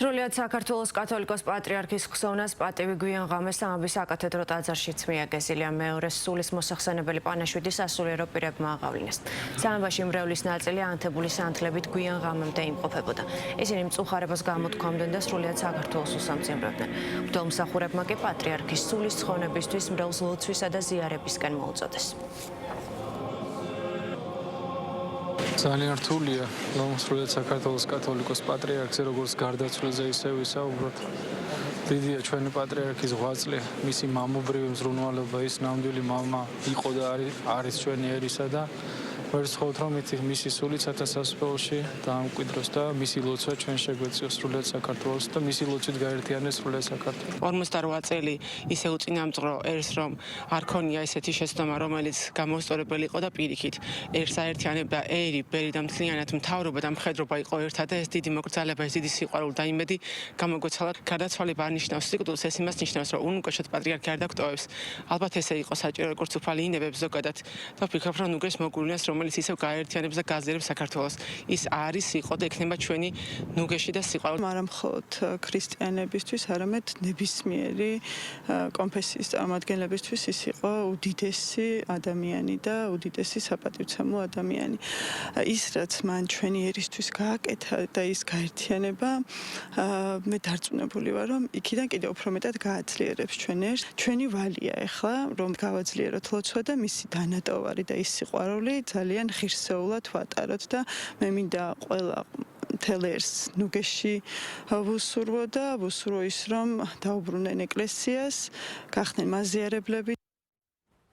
სრულიად საქართველოს კათოლიკოს პატრიარქის ხსოვნას პატივი გვიან ღამეს სამების საკათედრო ტაძარშიც მიაგეზილია. მეორე სულის მოსახსენებელი პანაშვიდი სასულიერო პირებმა აღავლინეს. სამებაში მრევლის ნაწილი ანთებული სანთლებით გვიან ღამემდე იმყოფებოდა. ისინი მწუხარებას გამოთქვამდნენ და სრულიად საქართველოს უსამძიმრებდნენ. მღვდელმსახურებმა კი პატრიარქის სულის ცხონებისთვის მრევლს ლოცვისა და ზიარებისკენ მოუწოდეს. ძალიან რთულია, რომ სრულიად საქართველოს კათოლიკოს პატრიარქზე როგორც გარდაცვლილზე ისე ვისაუბროთ. დიდია ჩვენი პატრიარქის ღვაწლი, მისი მამობრივი მზრუნვალობა, ის ნამდვილი მამა იყო და არის ჩვენი ერისა და ვერცხოთ რომ მისი სული ცათასასწრაფოში დაამკვიდროს და მისი ლოცვა ჩვენ შეგვეციოს სრულიად საქართველოს და მისი ლოცვით გაერთიანეს სრულიად საქართველოს. 48 წელი ისე უწინამძღვრო ერს რომ არ ქონია ესეთი შეცდომა, რომელიც გამოსწორებელი იყო და პირიქით ერს აერთიანებდა ერი, ბერი და მთლიანად მთავრობა და მხედრობა იყო ერთად და ეს დიდი მოკრძალება, ეს დიდი სიყვარული და იმედი გამოგვეცალა. გარდაცვალება არ ნიშნავს სიკვდილს, ეს იმას ნიშნავს, რომ უნუკვეშად პატრიარქი არ დაგტოვებს. ალბათ ესე იყო საჭირო როგორც უფალი ინებებს ზოგადად და ვფიქრობ, რომ ნუგეს მოგვივლინეს რომელიც ისევ გაერთიანებს და გაძლიერებს საქართველოს. ის არის, იყო და ექნება ჩვენი ნუგეში და სიყვარული. არა მხოლოდ ქრისტიანებისთვის, არამედ ნებისმიერი კონფესიის წარმომადგენლებისთვის ის იყო უდიდესი ადამიანი და უდიდესი საპატივცემულო ადამიანი. ის რაც მან ჩვენი ერისთვის გააკეთა და ის გაერთიანება, მე დარწმუნებული ვარ, რომ იქიდან კიდევ უფრო მეტად გააძლიერებს ჩვენ ერს. ჩვენი ვალია ახლა, რომ გავაძლიეროთ ლოცვა და მისი დანატოვარი და ის სიყვარული ძალიან ღირსეულად ვატაროთ და მე მინდა ყველა მთელ ერს ნუგეში ვუსურვო და ვუსურვო ის რომ დაუბრუნდნენ ეკლესიას, გახდნენ მაზიარებლები.